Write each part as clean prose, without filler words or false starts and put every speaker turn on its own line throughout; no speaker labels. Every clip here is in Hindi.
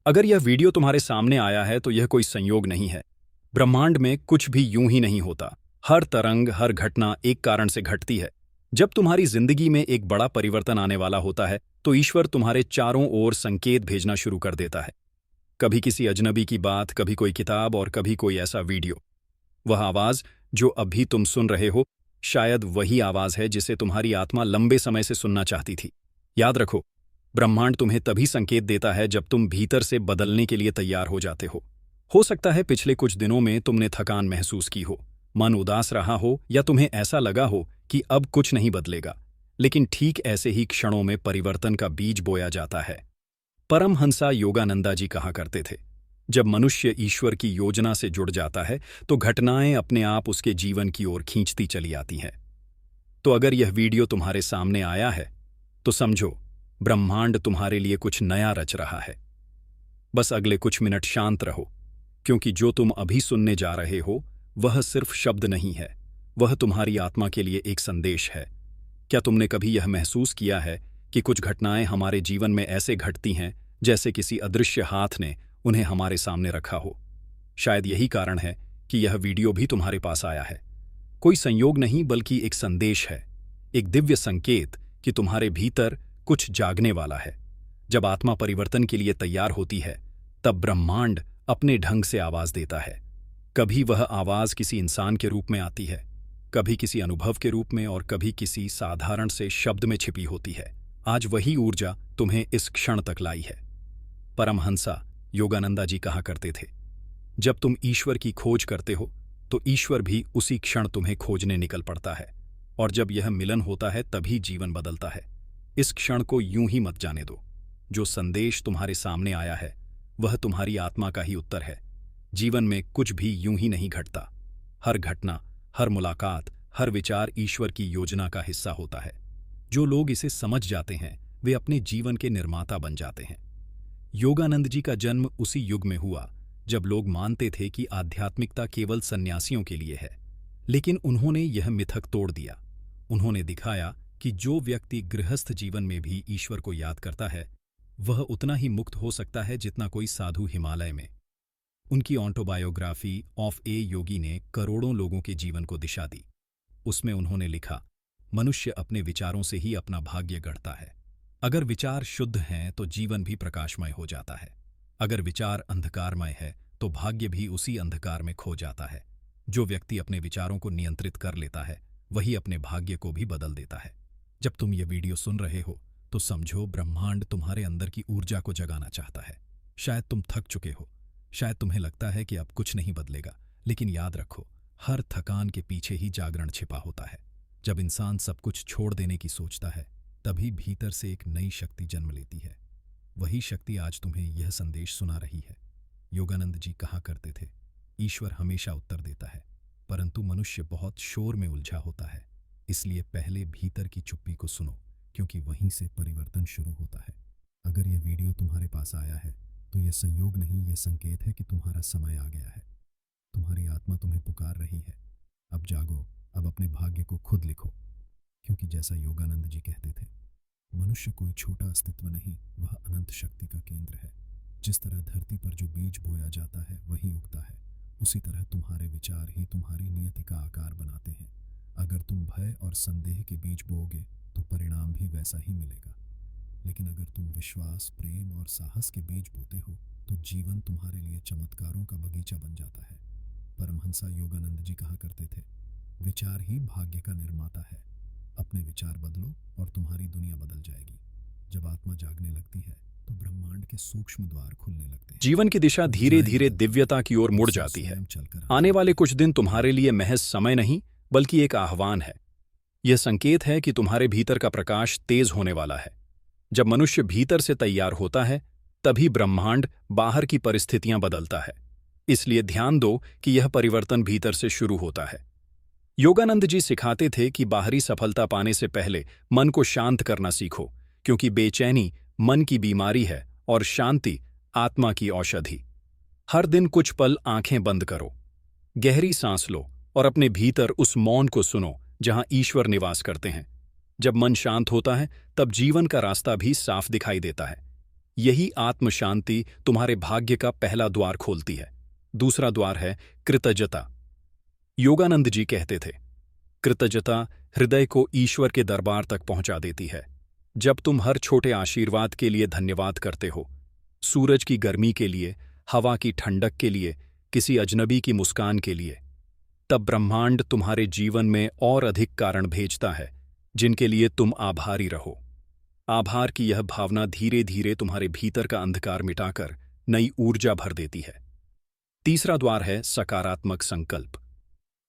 अगर यह वीडियो तुम्हारे सामने आया है तो यह कोई संयोग नहीं है। ब्रह्मांड में कुछ भी यूं ही नहीं होता। हर तरंग, हर घटना एक कारण से घटती है। जब तुम्हारी जिंदगी में एक बड़ा परिवर्तन आने वाला होता है तो ईश्वर तुम्हारे चारों ओर संकेत भेजना शुरू कर देता है। कभी किसी अजनबी की बात, कभी कोई किताब और कभी कोई ऐसा वीडियो। वह आवाज जो अभी तुम सुन रहे हो, शायद वही आवाज है जिसे तुम्हारी आत्मा लंबे समय से सुनना चाहती थी। याद रखो, ब्रह्मांड तुम्हें तभी संकेत देता है जब तुम भीतर से बदलने के लिए तैयार हो जाते हो। हो सकता है पिछले कुछ दिनों में तुमने थकान महसूस की हो, मन उदास रहा हो या तुम्हें ऐसा लगा हो कि अब कुछ नहीं बदलेगा। लेकिन ठीक ऐसे ही क्षणों में परिवर्तन का बीज बोया जाता है। परमहंसा योगानंदा जी कहा करते थे, जब मनुष्य ईश्वर की योजना से जुड़ जाता है तो घटनाएं अपने आप उसके जीवन की ओर खींचती चली आती हैं। तो अगर यह वीडियो तुम्हारे सामने आया है तो समझो, ब्रह्मांड तुम्हारे लिए कुछ नया रच रहा है। बस अगले कुछ मिनट शांत रहो, क्योंकि जो तुम अभी सुनने जा रहे हो वह सिर्फ शब्द नहीं है, वह तुम्हारी आत्मा के लिए एक संदेश है। क्या तुमने कभी यह महसूस किया है कि कुछ घटनाएं हमारे जीवन में ऐसे घटती हैं जैसे किसी अदृश्य हाथ ने उन्हें हमारे सामने रखा हो? शायद यही कारण है कि यह वीडियो भी तुम्हारे पास आया है। कोई संयोग नहीं, बल्कि एक संदेश है, एक दिव्य संकेत कि तुम्हारे भीतर कुछ जागने वाला है। जब आत्मा परिवर्तन के लिए तैयार होती है तब ब्रह्मांड अपने ढंग से आवाज देता है। कभी वह आवाज किसी इंसान के रूप में आती है, कभी किसी अनुभव के रूप में और कभी किसी साधारण से शब्द में छिपी होती है। आज वही ऊर्जा तुम्हें इस क्षण तक लाई है। परमहंसा योगानंदा जी कहा करते थे, जब तुम ईश्वर की खोज करते हो तो ईश्वर भी उसी क्षण तुम्हें खोजने निकल पड़ता है, और जब यह मिलन होता है तभी जीवन बदलता है। इस क्षण को यूं ही मत जाने दो। जो संदेश तुम्हारे सामने आया है वह तुम्हारी आत्मा का ही उत्तर है। जीवन में कुछ भी यूं ही नहीं घटता। हर घटना, हर मुलाकात, हर विचार ईश्वर की योजना का हिस्सा होता है। जो लोग इसे समझ जाते हैं वे अपने जीवन के निर्माता बन जाते हैं। योगानंद जी का जन्म उसी युग में हुआ जब लोग मानते थे कि आध्यात्मिकता केवल सन्यासियों के लिए है। लेकिन उन्होंने यह मिथक तोड़ दिया। उन्होंने दिखाया कि जो व्यक्ति गृहस्थ जीवन में भी ईश्वर को याद करता है वह उतना ही मुक्त हो सकता है जितना कोई साधु हिमालय में। उनकी ऑटोबायोग्राफी ऑफ ए योगी ने करोड़ों लोगों के जीवन को दिशा दी। उसमें उन्होंने लिखा, मनुष्य अपने विचारों से ही अपना भाग्य गढ़ता है। अगर विचार शुद्ध हैं तो जीवन भी प्रकाशमय हो जाता है। अगर विचार अंधकारमय है तो भाग्य भी उसी अंधकार में खो जाता है। जो व्यक्ति अपने विचारों को नियंत्रित कर लेता है वही अपने भाग्य को भी बदल देता है। जब तुम ये वीडियो सुन रहे हो तो समझो, ब्रह्मांड तुम्हारे अंदर की ऊर्जा को जगाना चाहता है। शायद तुम थक चुके हो, शायद तुम्हें लगता है कि अब कुछ नहीं बदलेगा, लेकिन याद रखो, हर थकान के पीछे ही जागरण छिपा होता है। जब इंसान सब कुछ छोड़ देने की सोचता है तभी भीतर से एक नई शक्ति जन्म लेती है। वही शक्ति आज तुम्हें यह संदेश सुना रही है। योगानंद जी कहा करते थे, ईश्वर हमेशा उत्तर देता है, परंतु मनुष्य बहुत शोर में उलझा होता है। इसलिए पहले भीतर की चुप्पी को सुनो, क्योंकि वहीं से परिवर्तन शुरू होता है। अगर यह वीडियो तुम्हारे पास आया है तो यह संयोग नहीं, यह संकेत है कि तुम्हारा समय आ गया है। तुम्हारी आत्मा तुम्हें पुकार रही है। अब जागो, अब अपने भाग्य को खुद लिखो। क्योंकि जैसा योगानंद जी कहते थे, मनुष्य कोई छोटा अस्तित्व नहीं, वह अनंत शक्ति का केंद्र है। जिस तरह धरती पर जो बीज बोया जाता है वही उगता है, उसी तरह तुम्हारे विचार ही तुम्हारी नियति का आकार बनाते हैं। अगर तुम भय और संदेह के बीज बोओगे तो परिणाम भी वैसा ही मिलेगा। लेकिन अगर तुम विश्वास, प्रेम और साहस के बीज बोते हो तो जीवन तुम्हारे लिए चमत्कारों का बगीचा बन जाता है। परमहंसा योगानंद जी कहा करते थे, विचार ही भाग्य का निर्माता है। अपने विचार बदलो और तुम्हारी दुनिया बदल जाएगी। जब आत्मा जागने लगती है तो ब्रह्मांड के सूक्ष्म द्वार खुलने लगते हैं। जीवन की दिशा धीरे धीरे दिव्यता की ओर मुड़ जाती है। आने वाले कुछ दिन तुम्हारे लिए महज समय नहीं बल्कि एक आह्वान है। यह संकेत है कि तुम्हारे भीतर का प्रकाश तेज होने वाला है। जब मनुष्य भीतर से तैयार होता है तभी ब्रह्मांड बाहर की परिस्थितियां बदलता है। इसलिए ध्यान दो कि यह परिवर्तन भीतर से शुरू होता है। योगानंद जी सिखाते थे कि बाहरी सफलता पाने से पहले मन को शांत करना सीखो, क्योंकि बेचैनी मन की बीमारी है और शांति आत्मा की औषधि। हर दिन कुछ पल आंखें बंद करो, गहरी सांस लो और अपने भीतर उस मौन को सुनो जहां ईश्वर निवास करते हैं। जब मन शांत होता है तब जीवन का रास्ता भी साफ दिखाई देता है। यही आत्म शांति तुम्हारे भाग्य का पहला द्वार खोलती है। दूसरा द्वार है कृतज्ञता। योगानंद जी कहते थे, कृतज्ञता हृदय को ईश्वर के दरबार तक पहुंचा देती है। जब तुम हर छोटे आशीर्वाद के लिए धन्यवाद करते हो, सूरज की गर्मी के लिए, हवा की ठंडक के लिए, किसी अजनबी की मुस्कान के लिए, तब ब्रह्मांड तुम्हारे जीवन में और अधिक कारण भेजता है जिनके लिए तुम आभारी रहो। आभार की यह भावना धीरे धीरे तुम्हारे भीतर का अंधकार मिटाकर नई ऊर्जा भर देती है। तीसरा द्वार है सकारात्मक संकल्प।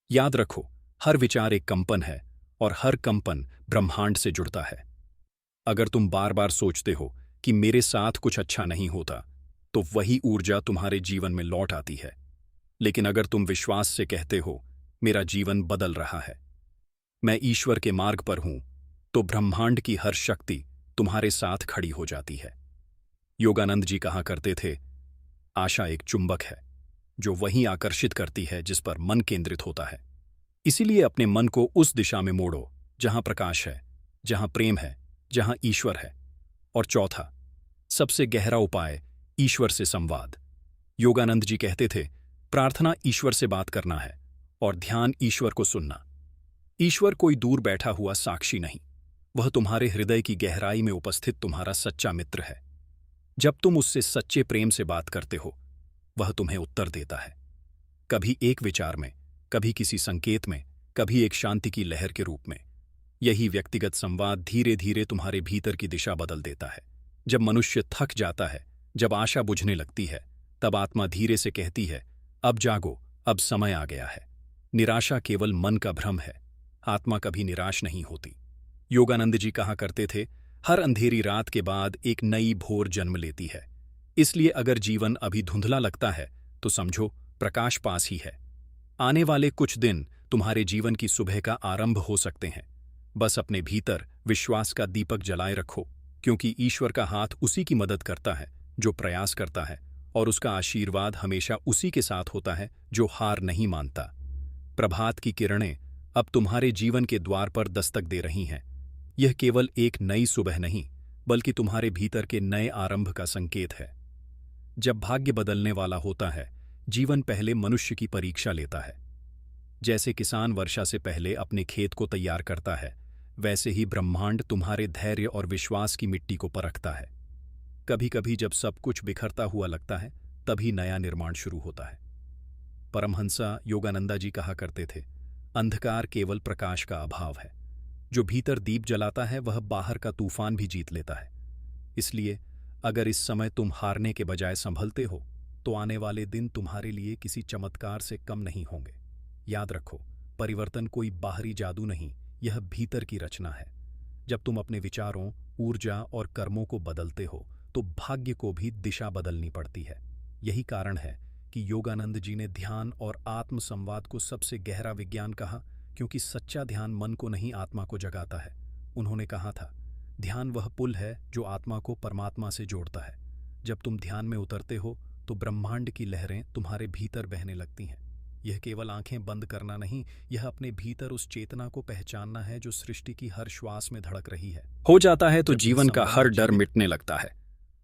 याद रखो, हर विचार एक कंपन है और हर कंपन ब्रह्मांड से जुड़ता है। अगर तुम बार बार सोचते हो कि मेरे साथ कुछ अच्छा नहीं होता, तो वही ऊर्जा तुम्हारे जीवन में लौट आती है। लेकिन अगर तुम विश्वास से कहते हो, मेरा जीवन बदल रहा है, मैं ईश्वर के मार्ग पर हूं, तो ब्रह्मांड की हर शक्ति तुम्हारे साथ खड़ी हो जाती है। योगानंद जी कहा करते थे, आशा एक चुंबक है जो वहीं आकर्षित करती है जिस पर मन केंद्रित होता है। इसीलिए अपने मन को उस दिशा में मोड़ो जहां प्रकाश है, जहां प्रेम है, जहां ईश्वर है। और चौथा, सबसे गहरा उपाय, ईश्वर से संवाद। योगानंद जी कहते थे, प्रार्थना ईश्वर से बात करना है और ध्यान ईश्वर को सुनना। ईश्वर कोई दूर बैठा हुआ साक्षी नहीं, वह तुम्हारे हृदय की गहराई में उपस्थित तुम्हारा सच्चा मित्र है। जब तुम उससे सच्चे प्रेम से बात करते हो, वह तुम्हें उत्तर देता है, कभी एक विचार में, कभी किसी संकेत में, कभी एक शांति की लहर के रूप में। यही व्यक्तिगत संवाद धीरे धीरे तुम्हारे भीतर की दिशा बदल देता है। जब मनुष्य थक जाता है, जब आशा बुझने लगती है, तब आत्मा धीरे से कहती है, अब जागो, अब समय आ गया है। निराशा केवल मन का भ्रम है, आत्मा कभी निराश नहीं होती। योगानंद जी कहा करते थे, हर अंधेरी रात के बाद एक नई भोर जन्म लेती है। इसलिए अगर जीवन अभी धुंधला लगता है, तो समझो प्रकाश पास ही है। आने वाले कुछ दिन तुम्हारे जीवन की सुबह का आरंभ हो सकते हैं। बस अपने भीतर विश्वास का दीपक जलाए रखो, क्योंकि ईश्वर का हाथ उसी की मदद करता है जो प्रयास करता है, और उसका आशीर्वाद हमेशा उसी के साथ होता है जो हार नहीं मानता। प्रभात की किरणें अब तुम्हारे जीवन के द्वार पर दस्तक दे रही हैं। यह केवल एक नई सुबह नहीं, बल्कि तुम्हारे भीतर के नए आरंभ का संकेत है। जब भाग्य बदलने वाला होता है, जीवन पहले मनुष्य की परीक्षा लेता है। जैसे किसान वर्षा से पहले अपने खेत को तैयार करता है, वैसे ही ब्रह्मांड तुम्हारे धैर्य और विश्वास की मिट्टी को परखता है। कभी कभी जब सब कुछ बिखरता हुआ लगता है, तभी नया निर्माण शुरू होता है। परमहंसा योगानंदा जी कहा करते थे, अंधकार केवल प्रकाश का अभाव है। जो भीतर दीप जलाता है, वह बाहर का तूफान भी जीत लेता है। इसलिए अगर इस समय तुम हारने के बजाय संभलते हो, तो आने वाले दिन तुम्हारे लिए किसी चमत्कार से कम नहीं होंगे। याद रखो, परिवर्तन कोई बाहरी जादू नहीं, यह भीतर की रचना है। जब तुम अपने विचारों, ऊर्जा और कर्मों को बदलते हो, तो भाग्य को भी दिशा बदलनी पड़ती है। यही कारण है कि योगानंद जी ने ध्यान और आत्म संवाद को सबसे गहरा विज्ञान कहा, क्योंकि सच्चा ध्यान मन को नहीं, आत्मा को जगाता है। उन्होंने कहा था, ध्यान वह पुल है जो आत्मा को परमात्मा से जोड़ता है। जब तुम ध्यान में उतरते हो, तो ब्रह्मांड की लहरें तुम्हारे भीतर बहने लगती हैं। यह केवल आंखें बंद करना नहीं, यह अपने भीतर उस चेतना को पहचानना है जो सृष्टि की हर श्वास में धड़क रही है। हो जाता है तो जीवन का हर डर मिटने लगता है,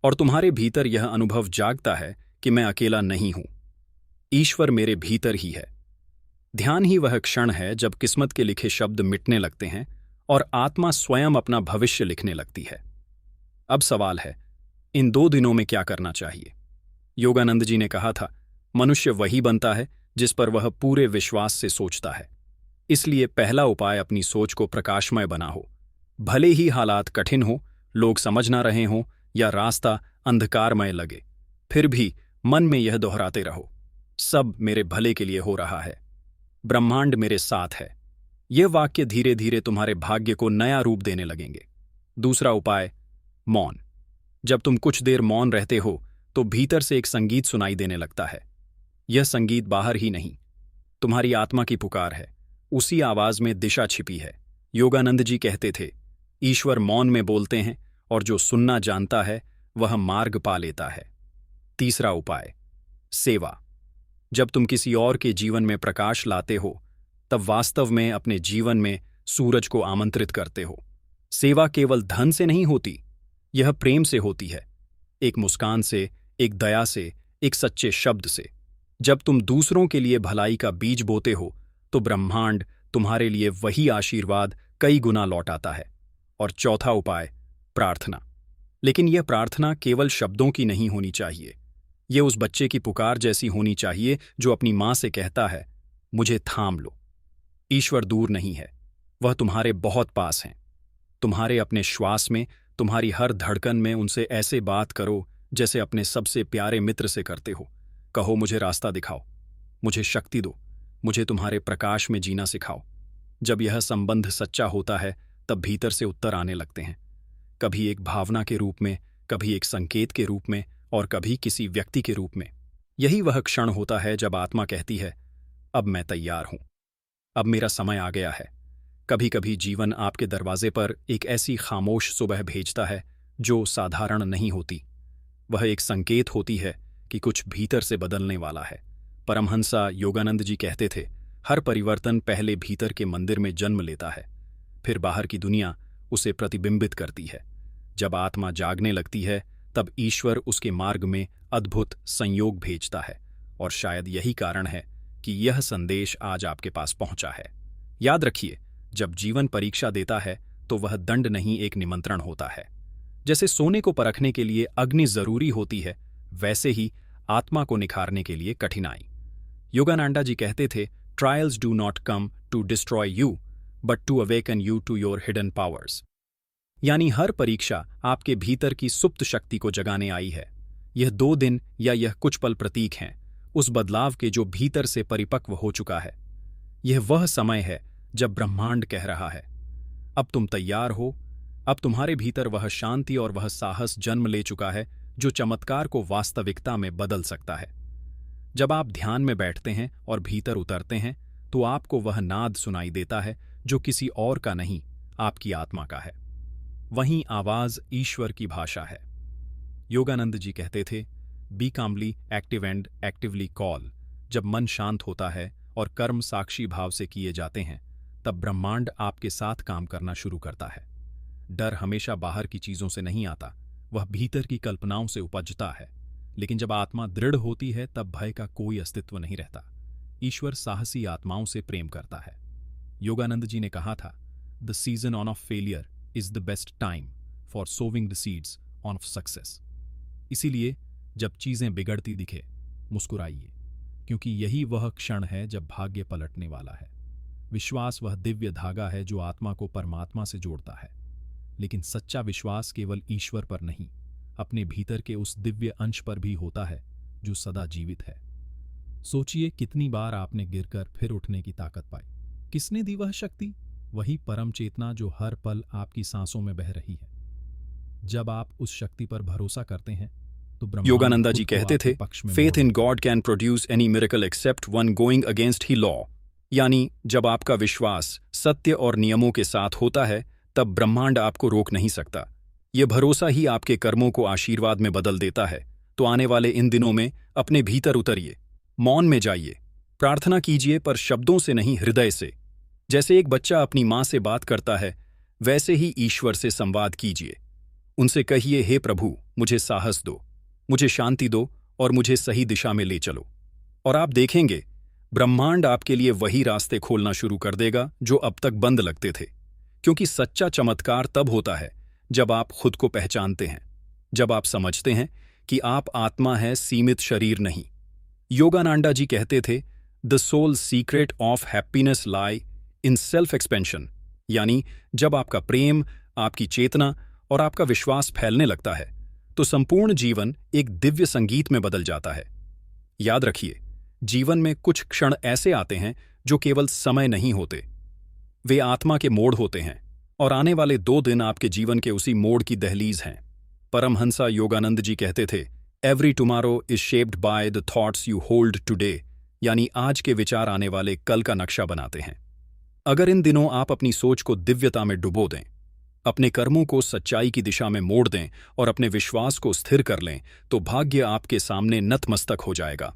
और तुम्हारे भीतर यह अनुभव जागता है कि मैं अकेला नहीं हूं, ईश्वर मेरे भीतर ही है। ध्यान ही वह क्षण है जब किस्मत के लिखे शब्द मिटने लगते हैं और आत्मा स्वयं अपना भविष्य लिखने लगती है। अब सवाल है, इन 2 दिनों में क्या करना चाहिए? योगानंद जी ने कहा था, मनुष्य वही बनता है जिस पर वह पूरे विश्वास से सोचता है। इसलिए पहला उपाय, अपनी सोच को प्रकाशमय बनाओ। भले ही हालात कठिन हो, लोग समझ ना रहे हों या रास्ता अंधकारमय लगे, फिर भी मन में यह दोहराते रहो, सब मेरे भले के लिए हो रहा है, ब्रह्मांड मेरे साथ है। यह वाक्य धीरे धीरे तुम्हारे भाग्य को नया रूप देने लगेंगे। दूसरा उपाय, मौन। जब तुम कुछ देर मौन रहते हो, तो भीतर से एक संगीत सुनाई देने लगता है। यह संगीत बाहर ही नहीं, तुम्हारी आत्मा की पुकार है। उसी आवाज में दिशा छिपी है। योगानंद जी कहते थे, ईश्वर मौन में बोलते हैं, और जो सुनना जानता है वह मार्ग पा लेता है। तीसरा उपाय, सेवा। जब तुम किसी और के जीवन में प्रकाश लाते हो, तब वास्तव में अपने जीवन में सूरज को आमंत्रित करते हो। सेवा केवल धन से नहीं होती, यह प्रेम से होती है। एक मुस्कान से, एक दया से, एक सच्चे शब्द से। जब तुम दूसरों के लिए भलाई का बीज बोते हो तो ब्रह्मांड तुम्हारे लिए वही आशीर्वाद कई गुना लौटाता है। और चौथा उपाय, प्रार्थना। लेकिन यह प्रार्थना केवल शब्दों की नहीं होनी चाहिए। यह उस बच्चे की पुकार जैसी होनी चाहिए जो अपनी मां से कहता है, मुझे थाम लो। ईश्वर दूर नहीं है, वह तुम्हारे बहुत पास हैं। तुम्हारे अपने श्वास में, तुम्हारी हर धड़कन में उनसे ऐसे बात करो जैसे अपने सबसे प्यारे मित्र से करते हो। कहो, मुझे रास्ता दिखाओ, मुझे शक्ति दो, मुझे तुम्हारे प्रकाश में जीना सिखाओ। जब यह संबंध सच्चा होता है तब भीतर से उत्तर आने लगते हैं, कभी एक भावना के रूप में, कभी एक संकेत के रूप में, और कभी किसी व्यक्ति के रूप में। यही वह क्षण होता है जब आत्मा कहती है, अब मैं तैयार हूं, अब मेरा समय आ गया है। कभी कभी जीवन आपके दरवाजे पर एक ऐसी खामोश सुबह भेजता है जो साधारण नहीं होती। वह एक संकेत होती है कि कुछ भीतर से बदलने वाला है। परमहंसा योगानंद जी कहते थे, हर परिवर्तन पहले भीतर के मंदिर में जन्म लेता है, फिर बाहर की दुनिया उसे प्रतिबिंबित करती है। जब आत्मा जागने लगती है तब ईश्वर उसके मार्ग में अद्भुत संयोग भेजता है। और शायद यही कारण है कि यह संदेश आज आपके पास पहुंचा है। याद रखिए, जब जीवन परीक्षा देता है तो वह दंड नहीं, एक निमंत्रण होता है। जैसे सोने को परखने के लिए अग्नि जरूरी होती है, वैसे ही आत्मा को निखारने के लिए कठिनाई। योगानंदा जी कहते थे, trials do not come to destroy you but to awaken you to your hidden powers. यानी हर परीक्षा आपके भीतर की सुप्त शक्ति को जगाने आई है। यह 2 दिन या यह कुछ पल प्रतीक हैं उस बदलाव के जो भीतर से परिपक्व हो चुका है। यह वह समय है जब ब्रह्मांड कह रहा है, अब तुम तैयार हो। अब तुम्हारे भीतर वह शांति और वह साहस जन्म ले चुका है जो चमत्कार को वास्तविकता में बदल सकता है। जब आप ध्यान में बैठते हैं और भीतर उतरते हैं तो आपको वह नाद सुनाई देता है जो किसी और का नहीं, आपकी आत्मा का है। वहीं आवाज ईश्वर की भाषा है। योगानंद जी कहते थे, be calmly active and actively calm. जब मन शांत होता है और कर्म साक्षी भाव से किए जाते हैं तब ब्रह्मांड आपके साथ काम करना शुरू करता है। डर हमेशा बाहर की चीजों से नहीं आता, वह भीतर की कल्पनाओं से उपजता है। लेकिन जब आत्मा दृढ़ होती है तब भय का कोई अस्तित्व नहीं रहता। ईश्वर साहसी आत्माओं से प्रेम करता है। योगानंद जी ने कहा था, the season on off failure is the best time for sowing the seeds on success. इसीलिए जब चीजें बिगड़ती दिखे, मुस्कुराइए, क्योंकि यही वह क्षण है जब भाग्य पलटने वाला है। विश्वास वह दिव्य धागा है जो आत्मा को परमात्मा से जोड़ता है। लेकिन सच्चा विश्वास केवल ईश्वर पर नहीं, अपने भीतर के उस दिव्य अंश पर भी होता है जो सदा जीवित है। सोचिए, कितनी बार आपने गिरकर फिर उठने की ताकत पाई। किसने दी वह शक्ति? वही परम चेतना जो हर पल आपकी सांसों में बह रही है। जब आप उस शक्ति पर भरोसा करते हैं तो योगानंदा जी कहते थे, faith in God can produce any miracle except one going against he law. यानी जब आपका विश्वास सत्य और नियमों के साथ होता है तब ब्रह्मांड आपको रोक नहीं सकता। यह भरोसा ही आपके कर्मों को आशीर्वाद में बदल देता है। तो आने वाले इन दिनों में अपने भीतर उतरिए, मौन में जाइए, प्रार्थना कीजिए, पर शब्दों से नहीं, हृदय से। जैसे एक बच्चा अपनी मां से बात करता है, वैसे ही ईश्वर से संवाद कीजिए। उनसे कहिए, हे प्रभु, मुझे साहस दो, मुझे शांति दो और मुझे सही दिशा में ले चलो। और आप देखेंगे, ब्रह्मांड आपके लिए वही रास्ते खोलना शुरू कर देगा जो अब तक बंद लगते थे। क्योंकि सच्चा चमत्कार तब होता है जब आप खुद को पहचानते हैं, जब आप समझते हैं कि आप आत्मा है, सीमित शरीर नहीं। योगानंदा जी कहते थे, the soul secret of happiness lie in self expansion. यानी जब आपका प्रेम, आपकी चेतना और आपका विश्वास फैलने लगता है तो संपूर्ण जीवन एक दिव्य संगीत में बदल जाता है। याद रखिए, जीवन में कुछ क्षण ऐसे आते हैं जो केवल समय नहीं होते, वे आत्मा के मोड़ होते हैं। और आने वाले 2 दिन आपके जीवन के उसी मोड़ की दहलीज हैं। परमहंसा योगानंद जी कहते थे, every tomorrow is shaped by the thoughts you hold today. यानी आज के विचार आने वाले कल का नक्शा बनाते हैं। अगर इन दिनों आप अपनी सोच को दिव्यता में डुबो दें, अपने कर्मों को सच्चाई की दिशा में मोड़ दें और अपने विश्वास को स्थिर कर लें, तो भाग्य आपके सामने नतमस्तक हो जाएगा।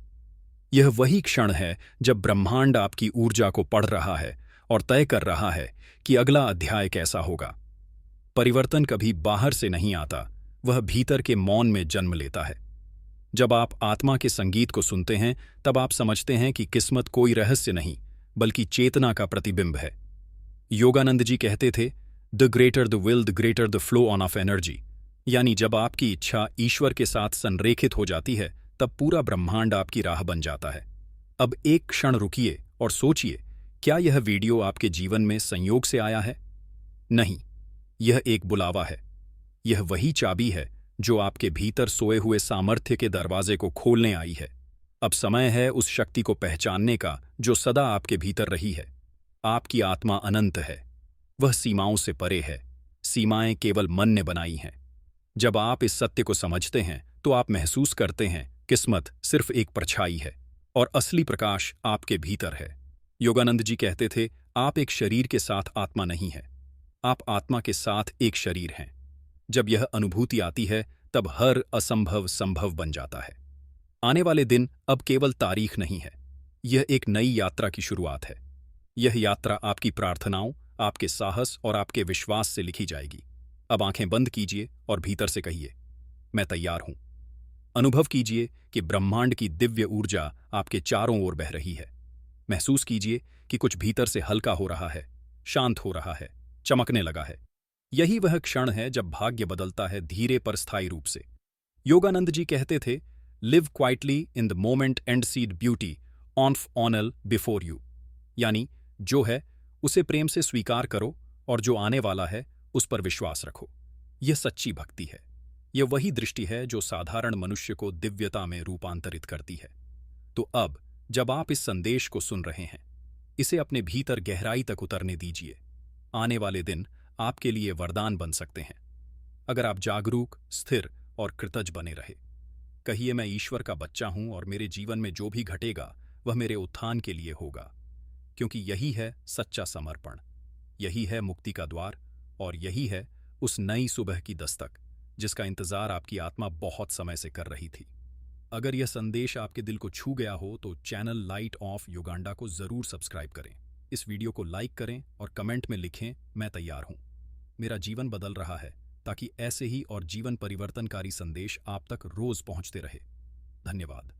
यह वही क्षण है जब ब्रह्मांड आपकी ऊर्जा को पढ़ रहा है और तय कर रहा है कि अगला अध्याय कैसा होगा। परिवर्तन कभी बाहर से नहीं आता, वह भीतर के मौन में जन्म लेता है। जब आप आत्मा के संगीत को सुनते हैं, तब आप समझते हैं कि किस्मत कोई रहस्य नहीं, बल्कि चेतना का प्रतिबिंब है। योगानंद जी कहते थे, the greater the will the greater the flow on off energy. यानी जब आपकी इच्छा ईश्वर के साथ संरेखित हो जाती है, तब पूरा ब्रह्मांड आपकी राह बन जाता है। अब एक क्षण रुकिए और सोचिए, क्या यह वीडियो आपके जीवन में संयोग से आया है? नहीं, यह एक बुलावा है। यह वही चाबी है जो आपके भीतर सोए हुए सामर्थ्य के दरवाजे को खोलने आई है। अब समय है उस शक्ति को पहचानने का जो सदा आपके भीतर रही है। आपकी आत्मा अनंत है, वह सीमाओं से परे है। सीमाएं केवल मन ने बनाई हैं। जब आप इस सत्य को समझते हैं, तो आप महसूस करते हैं किस्मत सिर्फ एक परछाई है और असली प्रकाश आपके भीतर है। योगानंद जी कहते थे, आप एक शरीर के साथ आत्मा नहीं है, आप आत्मा के साथ एक शरीर हैं। जब यह अनुभूति आती है, तब हर असंभव संभव बन जाता है। आने वाले दिन अब केवल तारीख नहीं है, यह एक नई यात्रा की शुरुआत है। यह यात्रा आपकी प्रार्थनाओं, आपके साहस और आपके विश्वास से लिखी जाएगी। अब आंखें बंद कीजिए और भीतर से कहिए, मैं तैयार हूं। अनुभव कीजिए कि ब्रह्मांड की दिव्य ऊर्जा आपके चारों ओर बह रही है। महसूस कीजिए कि कुछ भीतर से हल्का हो रहा है, शांत हो रहा है, चमकने लगा है। यही वह क्षण है जब भाग्य बदलता है, धीरे पर स्थायी रूप से। योगानंद जी कहते थे, live quietly in the moment and see the beauty of all before you. यानी जो है उसे प्रेम से स्वीकार करो और जो आने वाला है उस पर विश्वास रखो। यह सच्ची भक्ति है। यह वही दृष्टि है जो साधारण मनुष्य को दिव्यता में रूपांतरित करती है। तो अब जब आप इस संदेश को सुन रहे हैं, इसे अपने भीतर गहराई तक उतरने दीजिए। आने वाले दिन आपके लिए वरदान बन सकते हैं, अगर आप जागरूक, स्थिर और कृतज्ञ बने रहे। कहिए, मैं ईश्वर का बच्चा हूं और मेरे जीवन में जो भी घटेगा वह मेरे उत्थान के लिए होगा, क्योंकि यही है सच्चा समर्पण, यही है मुक्ति का द्वार और यही है उस नई सुबह की दस्तक जिसका इंतजार आपकी आत्मा बहुत समय से कर रही थी। अगर यह संदेश आपके दिल को छू गया हो तो चैनल लाइट ऑफ युगांडा को जरूर सब्सक्राइब करें। इस वीडियो को लाइक करें और कमेंट में लिखें, मैं तैयार हूं। मेरा जीवन बदल रहा है, ताकि ऐसे ही और जीवन परिवर्तनकारी संदेश आप तक रोज पहुंचते रहे। धन्यवाद।